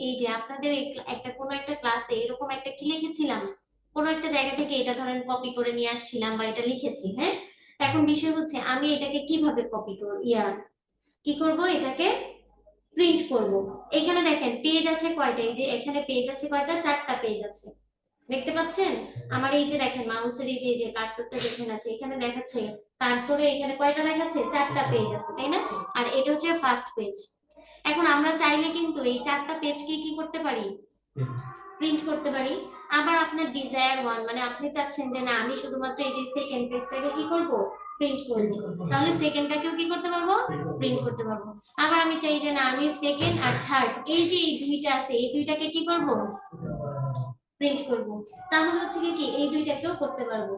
এই যে আপনাদের একটা কোনো একটা ক্লাসে এরকম একটা কি লিখেছিলাম, কোনো একটা জায়গা থেকে এটা ধরেন কপি করে নিয়ে আসছিলাম বা এটা লিখেছি, হ্যাঁ। এখন বিষয় হচ্ছে আমি এটাকে কিভাবে কপি করব, কি করব, এটাকে প্রিন্ট করব। এখানে দেখেন পেজ আছে কয়টা, এই যে এখানে পেজ আছে কয়টা, 4টা পেজ আছে, দেখতে পাচ্ছেন। আমার এই যে দেখেন মাউসের এই যে কার্সরটা যেখানে আছে এখানে দেখাচ্ছে, কার্সরে এখানে কয়টা দেখাচ্ছে, 4টা পেজ আছে, তাই না। আর এটা হচ্ছে ফার্স্ট পেজ। এখন আমরা চাইলে কিন্তু এই 4টা পেজকে কি করতে পারি, প্রিন্ট করতে পারি। আবার আপনার ডিজায়ার ওয়ান, মানে আপনি চাচ্ছেন যে না আমি শুধুমাত্র এই যে সেকেন্ড পেজটাকে কি করব, প্রিন্ট করব, তাহলে সেকেন্ডটাকেও কি করতে পারবো, প্রিন্ট করতে পারবো। আবার আমি চাই যে না আমি সেকেন্ড আর থার্ড এই যে এই দুইটা আছে এই দুইটাকে কি করব, প্রিন্ট করব। তাহলে হচ্ছে কি এই দুইটাকেও করতে পারবো,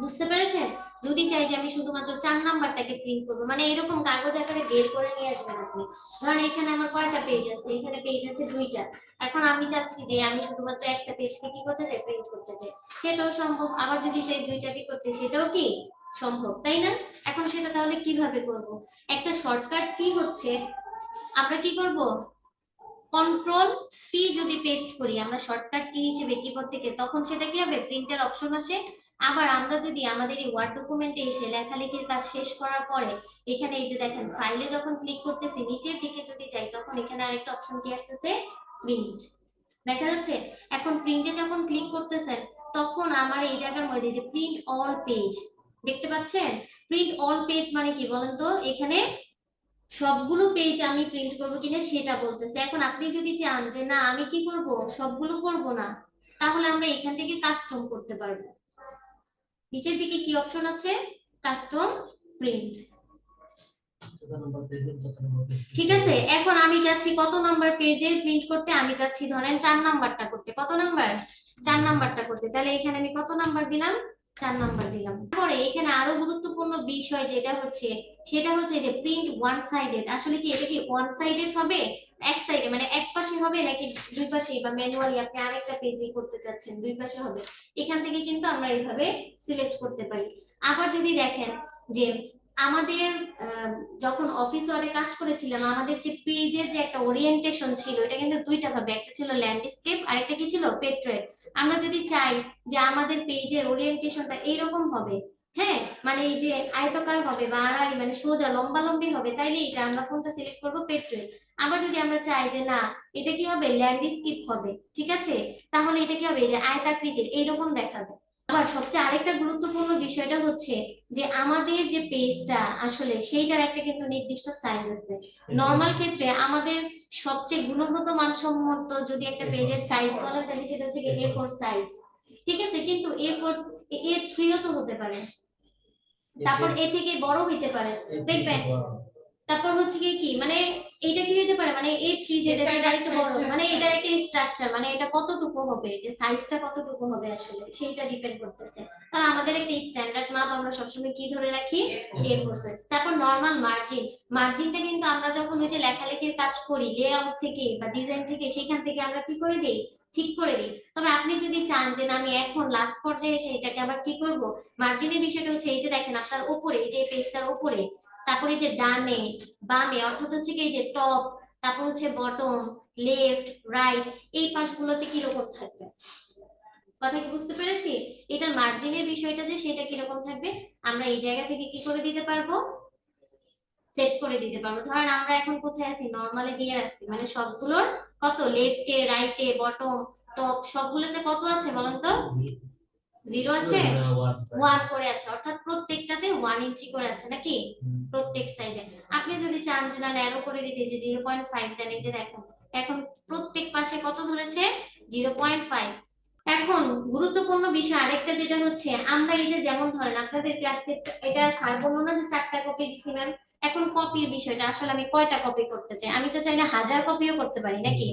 বুঝতে পেরেছেন। যদি চাই যে আমি শুধুমাত্র 4 নাম্বারটাকে প্রিন্ট করবো, মানে এরকম কাগজ আকারে বের করে নিয়ে আসবেন আপনি। ধরেন এখানে আমার কয়টা পেজ আছে, এখানে পেজ আছে 2টা। এখন আমি চাচ্ছি যে আমি শুধুমাত্র একটা পেজকে কি করতে চাই, প্রিন্ট করতে চাই, সেটাও সম্ভব। আবার যদি চাই দুইটাকে করতে, সেটাও কি সম্ভব, তাই না। এখন সেটা তাহলে কিভাবে করব, একটা শর্টকাট কি হচ্ছে, আমরা কি করব, কন্ট্রোল পি যদি পেস্ট করি আমরা শর্টকাট কি হিসেবে কিবোর্ড থেকে, তখন সেটা কি হবে, প্রিন্টের অপশন আসে। আবার আমরা যদি আমাদের এই ওয়ার্ড ডকুমেন্টে এসে লেখালেখির কাজ শেষ করার পরে এখানে এই যে দেখেন ফাইলে যখন ক্লিক করতেছি নিচের দিকে যদি যাই তখন এখানে আরেকটা অপশন কি আসতেছে, প্রিন্ট, দেখা যাচ্ছে। এখন প্রিন্টে যখন ক্লিক করতেছেন তখন আমার এই জায়গার মধ্যে যে প্রিন্ট অল পেজ, দেখতে পাচ্ছেন। প্রিন্ট অল পেজ মানে কি বলেন তো, এখানে সবগুলো পেজ আমি প্রিন্ট করব কিনা সেটা বলতেছে। এখন আপনি যদি চান যে না আমি কি করব, সবগুলো করব না, তাহলে আমরা এখান থেকে কাস্টম করতে পারবো। নিচের দিকে কি অপশন আছে, কাস্টম প্রিন্ট, ঠিক আছে। এখন আমি যাচ্ছি কত নাম্বার পেজের প্রিন্ট করতে, আমি যাচ্ছি ধরেন 4 নাম্বারটা করতে, কত নাম্বার, 4 নাম্বারটা করতে। তাহলে এখানে আমি কত নাম্বার দিলাম, 4 নাম্বার দিলাম। তারপরে এখানে আরো গুরুত্বপূর্ণ বিষয় যেটা হচ্ছে, সেটা হচ্ছে যে প্রিন্ট ওয়ান সাইডেড, আসলে কি এটা কি ওয়ান সাইডেড হবে, এক সাইডে মানে এক পাশে হবে নাকি দুই পাশে, বা ম্যানুয়ালি আপনি আরেকটা পেজে করতে চাচ্ছেন দুই পাশে হবে, এখান থেকে কিন্তু আমরা এইভাবে সিলেক্ট করতে পারি। আবার যদি দেখেন যে আমাদের যখন অফিস ওয়ার্ডে কাজ করেছিলাম আমাদের যে পেজের যে একটা ওরিয়েন্টেশন ছিল এটা কিন্তু দুইটা ভাবে, একটা ছিল ল্যান্ডস্কেপ আর একটা কি ছিল পেট্রেট। আমরা যদি চাই যে আমাদের পেজের ওরিয়েন্টেশনটা এইরকম হবে, হ্যাঁ, মানে এই যে আয়তকার হবে বা আড়াআড়ি মানে সোজা লম্বা লম্বি হবে, তাইলে এটা আমরা কোনটা সিলেক্ট করব, পেট্রেট। আবার যদি আমরা চাই যে না এটা কি হবে, ল্যান্ডস্কেপ হবে, ঠিক আছে, তাহলে এটা কি হবে, এই যে আয়তাকৃতির এইরকম দেখাবে। আবার সবচেয়ে আরেকটা গুরুত্বপূর্ণ বিষয়টা হচ্ছে যে আমাদের যে পেজটা আসলে সেইটার একটা কিন্তু নির্দিষ্ট সাইজ আছে। নরমাল ক্ষেত্রে আমাদের সবচেয়ে গুণগত মানসম্মত যদি একটা পেজের সাইজ বলেন তাহলে সেটা হচ্ছে A4 সাইজ, ঠিক আছে। কিন্তু A4 A3ও তো হতে পারে, তারপর এ থেকে বড় হইতে পারে, দেখবেন। তারপর হচ্ছে কি মানে এটা কি হতে পারে, মানে A3 যেটা সেটা একটু বড়, মানে এটা একটা স্ট্রাকচার, মানে এটা কতটুকু হবে, যে সাইজটা কতটুকু হবে আসলে সেইটা ডিপেন্ড করতেছে। কারণ আমাদের একটা স্ট্যান্ডার্ড মাপ আমরা সবসময় কি ধরে রাখি, A4 সাইজ। তারপর নরমাল মার্জিন, মার্জিনটা কিন্তু আমরা যখন ওই যে লেখালেখির কাজ করি লেআউট থেকে বা ডিজাইন থেকে সেখান থেকে আমরা কি করে দেই, ঠিক করে দিই। তবে আপনি যদি চান যে না আমি এখন লাস্ট পর্যায়ে এসে এটাকে আবার কি করব, মার্জিনের বিষয়টা হচ্ছে এই যে দেখেন আপনার উপরে যে পেজটার উপরে, তারপরে যে ডানে বামে অর্থাৎ হচ্ছে কি এই যে টপ, তারপর হচ্ছে বটম, লেফট রাইট, এই পাশগুলোতে কি রকম থাকবে, কথা কি বুঝতে পেরেছি। এটার মার্জিনের বিষয়টা যে সেটা কি রকম থাকবে আমরা এই জায়গা থেকে কি করে দিতে পারবো, সেট করে দিতে পারবো। ধরেন আমরা এখন কোথায় আছি, নরমালে দিয়ে রাখছি, মানে সবগুলোর কত, লেফটে রাইটে বটম টপ সবগুলোতে কত আছে বলেন তো, 0 আছে, 1 করে আছে, অর্থাৎ প্রত্যেকটাতে 1 ইঞ্চি করে আছে নাকি, প্রত্যেক সাইজে। আপনি যদি চান যে না ন্যারো করে দিতে যে 0.5 দেন, এই যে দেখেন এখন প্রত্যেক পাশে কত ধরেছে, 0.5। এখন গুরুত্বপূর্ণ বিষয় আরেকটা যেটা হচ্ছে আমরা এই যে যেমন ধরেন আপনাদের ক্লাসে এটা স্যার বললো না যে 4টা কপি দিছি ম্যাম, এখন কপির বিষয়টা আসলে আমি কয়টা কপি করতে চাই, আমি তো চাইলে 1000 কপিও করতে পারি নাকি।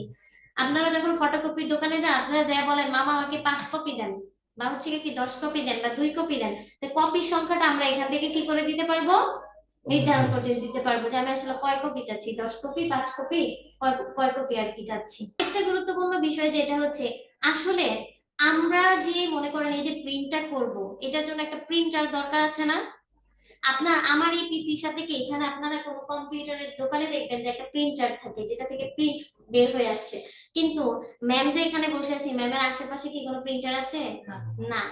আপনারা যখন ফটোকপির দোকানে যান আপনারা যা বলেন মামা আমাকে 5 কপি দেন, বা হচ্ছে কি 10 কপি দেন বা 2 কপি দেন, তো কপির সংখ্যাটা আমরা এখান থেকে কি করে দিতে পারবো, নির্ধারণ করে দিতে পারবো যে আমি আসলে কয় কপি চাচ্ছি, 10 কপি 5 কপি, কয় কপি আর কি চাচ্ছি। একটা গুরুত্বপূর্ণ বিষয় যেটা হচ্ছে আসলে আমরা যে মনে করেন এই যে প্রিন্টটা করব এটার জন্য একটা প্রিন্টার দরকার আছে না। আপনার আমার এই পিসির সাথে কি এখানে আপনারা কোনো কম্পিউটারের দোকানে দেখবেন যে একটা প্রিন্টার থাকে যেটা থেকে প্রিন্ট বের হয়ে আসছে, কিন্তু ম্যাম যে এখানে বসে আছে ম্যামের আশেপাশে কি কোনো প্রিন্টার আছে? না।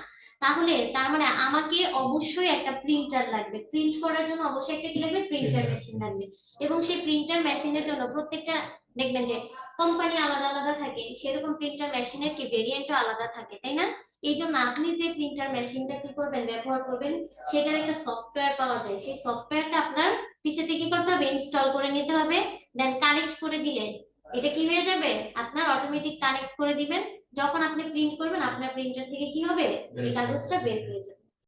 তাহলে তার মানে আমাকে অবশ্যই একটা প্রিন্টার লাগবে, প্রিন্ট করার জন্য অবশ্যই একটা কি লাগবে, প্রিন্টার মেশিন লাগবে। এবং সেই প্রিন্টার মেশিনের জন্য প্রত্যেকটা দেখবেন যে কোম্পানি আলাদা আলাদা থাকে, সেরকম প্রিন্টার মেশিনের কি ভেরিয়েন্টও আলাদা থাকে, তাই না? এই জন্য আপনি যে প্রিন্টার মেশিনটা কি করবেন, ব্যবহার করবেন, সেটার একটা সফটওয়্যার পাওয়া যায়, সেই সফটওয়্যারটা আপনার পিসিতে কি করতে হবে, ইনস্টল করে নিতে হবে। দেন কানেক্ট করে দিলে এটা কি হয়ে যাবে, আপনার অটোমেটিক কানেক্ট করে দিবেন। যখন আপনি প্রিন্ট করবেন আপনার প্রিন্টার থেকে কি হবে, এই কাগজটা বের হয়ে যাবে।